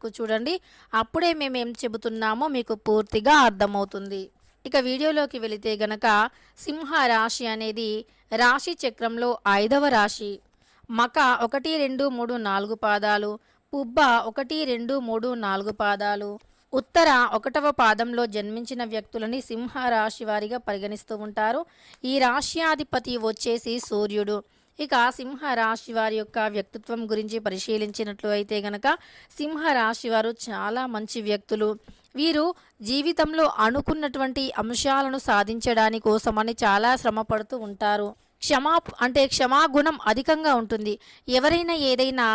వరకు చూడండి. అప్పుడే మేమేం చెబుతున్నామో మీకు పూర్తిగా అర్థమవుతుంది. ఇక వీడియోలోకి వెళితే గనక సింహ రాశి అనేది రాశి చక్రంలో 5వ రాశి. మక 1, 2, 3, 4 పాదాలు, పుబ్బ 1, 2, 3, 4 పాదాలు, ఉత్తర 1వ పాదంలో జన్మించిన వ్యక్తులని సింహ రాశి వారిగా పరిగణిస్తూ ఉంటారు. ఈ రాశ్యాధిపతి వచ్చేసి సూర్యుడు. ఇక సింహ రాశి వారి యొక్క వ్యక్తిత్వం గురించి పరిశీలించినట్లు అయితే గనక సింహ రాశి వారు చాలా మంచి వ్యక్తులు. వీరు జీవితంలో అనుకున్నటువంటి అంశాలను సాధించడాని కోసమని చాలా శ్రమ పడుతూ ఉంటారు. క్షమాగుణం అధికంగా ఉంటుంది. ఎవరైనా ఏదైనా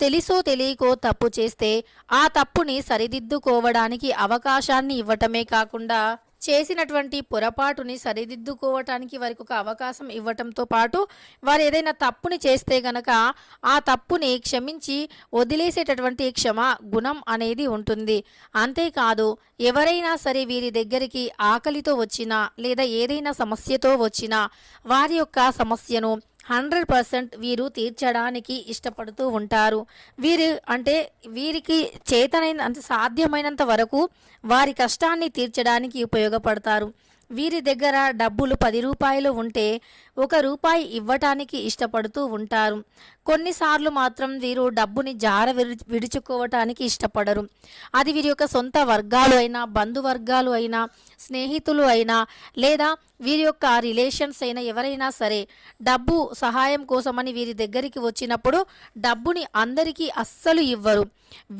తెలుసో తెలియకో తప్పు చేస్తే ఆ తప్పుని సరిదిద్దుకోవడానికి అవకాశాన్ని ఇవ్వటమే కాకుండా చేసినటువంటి పొరపాటుని సరిదిద్దుకోవటానికి వారికి ఒక అవకాశం ఇవ్వటంతో పాటు వారు ఏదైనా తప్పుని చేస్తే గనక ఆ తప్పుని క్షమించి వదిలేసేటటువంటి క్షమా గుణం అనేది ఉంటుంది. అంతేకాదు ఎవరైనా సరే వీరి దగ్గరికి ఆకలితో వచ్చినా లేదా ఏదైనా సమస్యతో వచ్చినా వారి యొక్క సమస్యను 100% వీరు తీర్చడానికి ఇష్టపడుతూ ఉంటారు. వీరికి సాధ్యమైనంత వరకు వారి కష్టాన్ని తీర్చడానికి ఉపయోగపడతారు. వీరి దగ్గర డబ్బులు 10 రూపాయలు ఉంటే 1 రూపాయి ఇవ్వటానికి ఇష్టపడుతూ ఉంటారు. కొన్నిసార్లు మాత్రం వీరు డబ్బుని విడుచుకోవటానికి ఇష్టపడరు. అది వీరి యొక్క సొంత వర్గాలు అయినా, బంధువర్గాలు అయినా, స్నేహితులు అయినా, లేదా వీరి యొక్క రిలేషన్స్ అయినా ఎవరైనా సరే డబ్బు సహాయం కోసమని వీరి దగ్గరికి వచ్చినప్పుడు డబ్బుని అందరికీ అస్సలు ఇవ్వరు.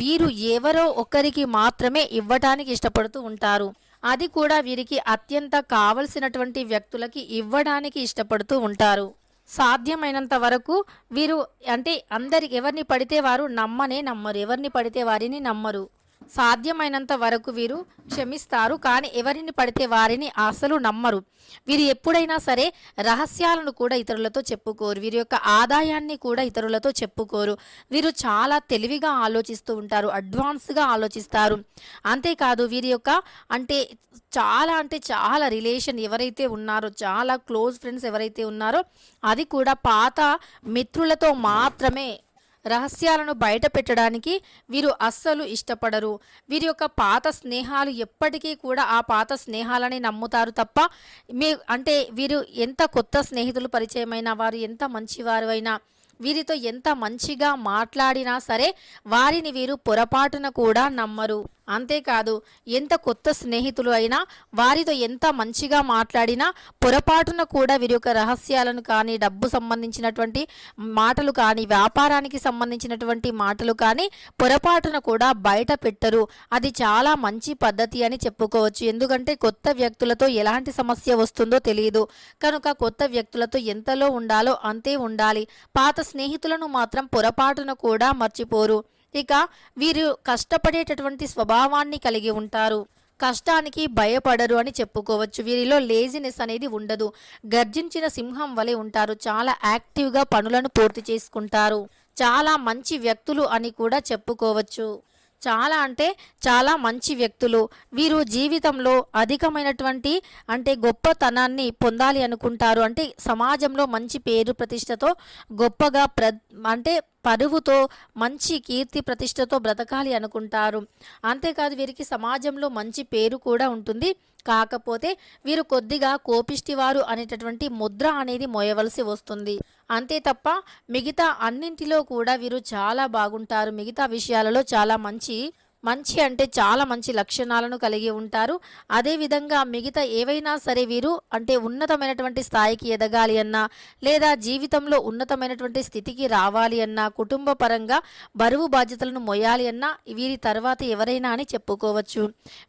వీరు ఎవరో ఒకరికి మాత్రమే ఇవ్వటానికి ఇష్టపడుతూ ఉంటారు. అది కూడా వీరికి అత్యంత కావలసినటువంటి వ్యక్తులకి ఇవ్వడానికి ఇష్టపడుతూ ఉంటారు. సాధ్యమైనంత వరకు వీరు ఎవరిని పడితే వారు నమ్మరు, ఎవరిని పడితే వారిని నమ్మరు. సాధ్యమైనంత వరకు వీరు క్షమిస్తారు, కానీ ఎవరిని పడితే వారిని అసలు నమ్మరు. వీరు ఎప్పుడైనా సరే రహస్యాలను కూడా ఇతరులతో చెప్పుకోరు. వీరి యొక్క ఆదాయాన్ని కూడా ఇతరులతో చెప్పుకోరు. వీరు చాలా తెలివిగా ఆలోచిస్తూ ఉంటారు, అడ్వాన్స్గా ఆలోచిస్తారు. అంతేకాదు వీరి యొక్క చాలా రిలేషన్ ఎవరైతే ఉన్నారో, చాలా క్లోజ్ ఫ్రెండ్స్ ఎవరైతే ఉన్నారో అది కూడా పాత మిత్రులతో మాత్రమే రహస్యాలను బయట పెట్టడానికి వీరు అస్సలు ఇష్టపడరు. వీరి యొక్క పాత స్నేహాలు ఎప్పటికీ కూడా ఆ పాత స్నేహాలని నమ్ముతారు తప్ప వీరు ఎంత కొత్త స్నేహితులు పరిచయమైనా, వారు ఎంత మంచివారు అయినా, వీరితో ఎంత మంచిగా మాట్లాడినా సరే వారిని వీరు పొరపాటున కూడా నమ్మరు. అంతేకాదు ఎంత కొత్త స్నేహితులు అయినా వారితో ఎంత మంచిగా మాట్లాడినా పొరపాటున కూడా వీరి యొక్క రహస్యాలను కానీ, డబ్బు సంబంధించినటువంటి మాటలు కానీ, వ్యాపారానికి సంబంధించినటువంటి మాటలు కానీ పొరపాటున కూడా బయట పెట్టరు. అది చాలా మంచి పద్ధతి అని చెప్పుకోవచ్చు. ఎందుకంటే కొత్త వ్యక్తులతో ఎలాంటి సమస్య వస్తుందో తెలియదు కనుక కొత్త వ్యక్తులతో ఎంతలో ఉండాలో అంతే ఉండాలి. పాత స్నేహితులను మాత్రం పొరపాటున కూడా మర్చిపోరు. ఇక వీరు కష్టపడేటటువంటి స్వభావాన్ని కలిగి ఉంటారు. కష్టానికి భయపడరు అని చెప్పుకోవచ్చు. వీరిలో లేజినెస్ అనేది ఉండదు. గర్జించిన సింహం వలె ఉంటారు. చాలా యాక్టివ్గా పనులను పూర్తి చేసుకుంటారు. చాలా మంచి వ్యక్తులు అని కూడా చెప్పుకోవచ్చు. చాలా మంచి వ్యక్తులు. వీరు జీవితంలో అధికమైనటువంటి గొప్పతనాన్ని పొందాలి అనుకుంటారు. సమాజంలో మంచి పేరు ప్రతిష్టతో గొప్పగా పరువుతో మంచి కీర్తి ప్రతిష్టతో బ్రతకాలి అనుకుంటారు. అంతేకాదు వీరికి సమాజంలో మంచి పేరు కూడా ఉంటుంది. కాకపోతే వీరు కొద్దిగా కోపిష్టివారు అనేటటువంటి ముద్ర అనేది మోయవలసి వస్తుంది. అంతే తప్ప మిగతా అన్నింటిలో కూడా వీరు చాలా బాగుంటారు. మిగతా విషయాలలో చాలా చాలా మంచి లక్షణాలను కలిగి ఉంటారు. అదేవిధంగా మిగతా ఏవైనా సరే వీరు ఉన్నతమైనటువంటి స్థాయికి ఎదగాలి అన్నా, లేదా జీవితంలో ఉన్నతమైనటువంటి స్థితికి రావాలి అన్నా, కుటుంబ పరంగా బరువు బాధ్యతలను మొయ్యాలి అన్నా వీరి తర్వాత ఎవరైనా అని చెప్పుకోవచ్చు.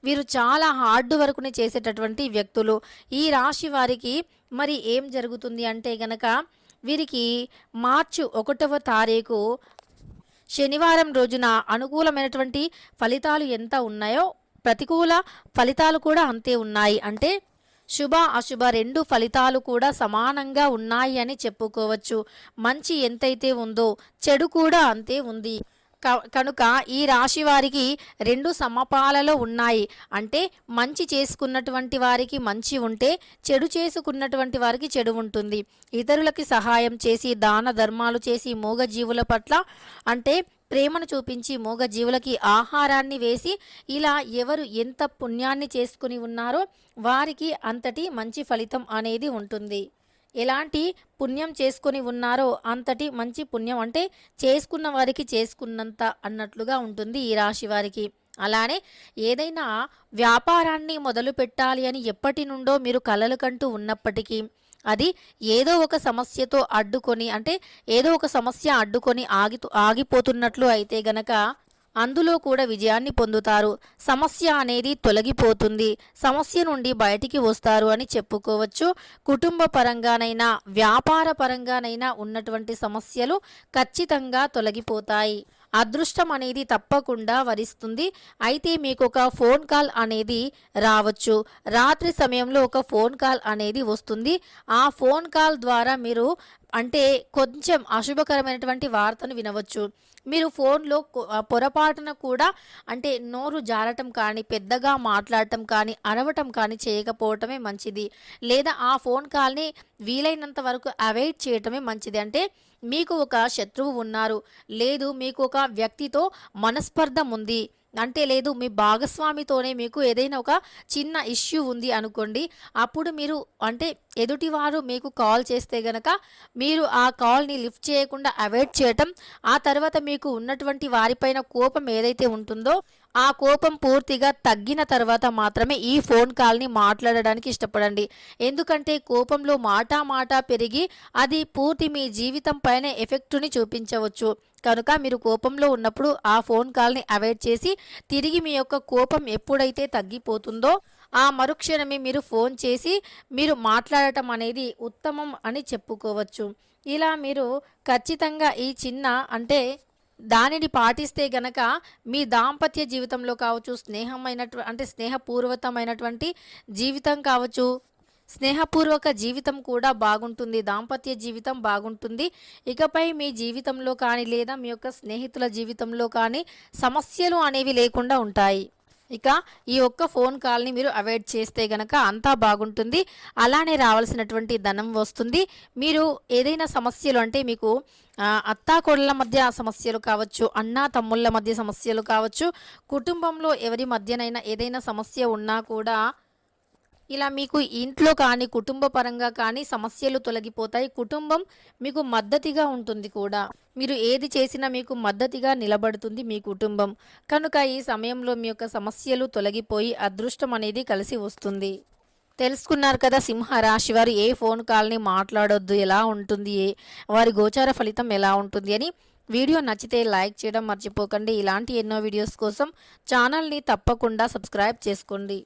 వీరు చాలా హార్డ్ వర్క్ని చేసేటటువంటి వ్యక్తులు. ఈ రాశి వారికి మరి ఏం జరుగుతుంది అంటే గనక వీరికి మార్చి 1వ తారీఖు శనివారం రోజున అనుకూలమైనటువంటి ఫలితాలు ఎంత ఉన్నాయో ప్రతికూల ఫలితాలు కూడా అంతే ఉన్నాయి. శుభ అశుభ 2 ఫలితాలు కూడా సమానంగా ఉన్నాయి అని చెప్పుకోవచ్చు. మంచి ఎంతైతే ఉందో చెడు కూడా అంతే ఉంది. కనుక ఈ రాశి వారికి 2 సమపాలలో ఉన్నాయి. మంచి చేసుకున్నటువంటి వారికి మంచి ఉంటే చెడు చేసుకున్నటువంటి వారికి చెడు ఉంటుంది. ఇతరులకి సహాయం చేసి దాన ధర్మాలు చేసి మూగజీవుల పట్ల ప్రేమను చూపించి మూగ జీవులకి ఆహారాన్ని వేసి ఇలా ఎవరు ఎంత పుణ్యాన్ని చేసుకుని ఉన్నారో వారికి అంతటి మంచి ఫలితం అనేది ఉంటుంది. ఎలాంటి పుణ్యం చేసుకొని ఉన్నారో అంతటి మంచి పుణ్యం, అంటే చేసుకున్న వారికి చేసుకున్నంత అన్నట్లుగా ఉంటుంది ఈ రాశి వారికి. అలానే ఏదైనా వ్యాపారాన్ని మొదలు పెట్టాలి అని ఎప్పటి నుండో మీరు కలలు కంటూ ఉన్నప్పటికీ అది ఏదో ఒక సమస్యతో అడ్డుకొని, అంటే ఏదో ఒక సమస్య అడ్డుకొని ఆగిపోతున్నట్లు అయితే గనక అందులో కూడా విజయాన్ని పొందుతారు. సమస్య అనేది తొలగిపోతుంది. సమస్య నుండి బయటికి వస్తారు అని చెప్పుకోవచ్చు. కుటుంబ పరంగానైనా వ్యాపార పరంగానైనా ఉన్నటువంటి సమస్యలు ఖచ్చితంగా తొలగిపోతాయి. అదృష్టం అనేది తప్పకుండా వరిస్తుంది. అయితే మీకు ఒక ఫోన్ కాల్ అనేది రావచ్చు. రాత్రి సమయంలో ఒక ఫోన్ కాల్ అనేది వస్తుంది. ఆ ఫోన్ కాల్ ద్వారా మీరు అంటే కొంచెం అశుభకరమైనటువంటి వార్తను వినవచ్చు. మీరు ఫోన్లో పొరపాటున కూడా అంటే నోరు జారటం కానీ, పెద్దగా మాట్లాడటం కానీ, అరవటం కానీ చేయకపోవటమే మంచిది. లేదా ఆ ఫోన్ కాల్ని వీలైనంత వరకు అవాయిడ్ చేయటమే మంచిది. అంటే మీకు ఒక శత్రువు ఉన్నారు, లేదు మీకు ఒక వ్యక్తితో మనస్పర్ధం ఉంది, అంటే లేదు మీ భాగస్వామితోనే మీకు ఏదైనా ఒక చిన్న ఇష్యూ ఉంది అనుకోండి. అప్పుడు మీరు అంటే ఎదుటివారు మీకు కాల్ చేస్తే గనక మీరు ఆ కాల్ని లిఫ్ట్ చేయకుండా అవాయిడ్ చేయటం, ఆ తర్వాత మీకు ఉన్నటువంటి వారిపైన కోపం ఏదైతే ఉంటుందో ఆ కోపం పూర్తిగా తగ్గిన తర్వాత మాత్రమే ఈ ఫోన్ కాల్ని మాట్లాడడానికి ఇష్టపడండి. ఎందుకంటే కోపంలో మాట పెరిగి అది పూర్తి మీ జీవితం పైన ఎఫెక్టుని చూపించవచ్చు. కనుక మీరు కోపంలో ఉన్నప్పుడు ఆ ఫోన్ కాల్ని అవాయిడ్ చేసి తిరిగి మీ యొక్క కోపం ఎప్పుడైతే తగ్గిపోతుందో ఆ మరుక్షణమే మీరు ఫోన్ చేసి మీరు మాట్లాడటం అనేది ఉత్తమం అని చెప్పుకోవచ్చు. ఇలా మీరు ఖచ్చితంగా ఈ చిన్న అంటే దానిని పాటిస్తే గనక మీ దాంపత్య జీవితంలో కావచ్చు, స్నేహపూర్వకమైనటువంటి జీవితం కావచ్చు, స్నేహపూర్వక జీవితం కూడా బాగుంటుంది. దాంపత్య జీవితం బాగుంటుంది. ఇకపై మీ జీవితంలో కానీ లేదా మీ యొక్క స్నేహితుల జీవితంలో కానీ సమస్యలు అనేవి లేకుండా ఉంటాయి. ఇక ఈ ఒక్క ఫోన్ కాల్ని మీరు అవాయిడ్ చేస్తే గనక అంతా బాగుంటుంది. అలానే రావాల్సినటువంటి ధనం వస్తుంది. మీరు ఏదైనా సమస్యలు అంటే మీకు అత్తాకోడళ్ళ మధ్య సమస్యలు కావచ్చు, అన్నా తమ్ముళ్ళ మధ్య సమస్యలు కావచ్చు, కుటుంబంలో ఎవరి మధ్యనైనా ఏదైనా సమస్య ఉన్నా కూడా ఇలా మీకు ఇంట్లో కానీ కుటుంబ పరంగా కానీ సమస్యలు తొలగిపోతాయి. కుటుంబం మీకు మద్దతుగా ఉంటుంది కూడా. మీరు ఏది చేసినా మీకు మద్దతుగా నిలబడుతుంది మీ కుటుంబం. కనుక ఈ సమయంలో మీ యొక్క సమస్యలు తొలగిపోయి అదృష్టం అనేది కలిసి వస్తుంది. తెలుసుకున్నారు కదా సింహ రాశి వారు ఏ ఫోన్ కాల్ని మాట్లాడొద్దు, ఎలా ఉంటుంది, వారి గోచార ఫలితం ఎలా ఉంటుంది అని. వీడియో నచ్చితే లైక్ చేయడం మర్చిపోకండి. ఇలాంటి ఎన్నో వీడియోస్ కోసం ఛానల్ని తప్పకుండా సబ్స్క్రైబ్ చేసుకోండి.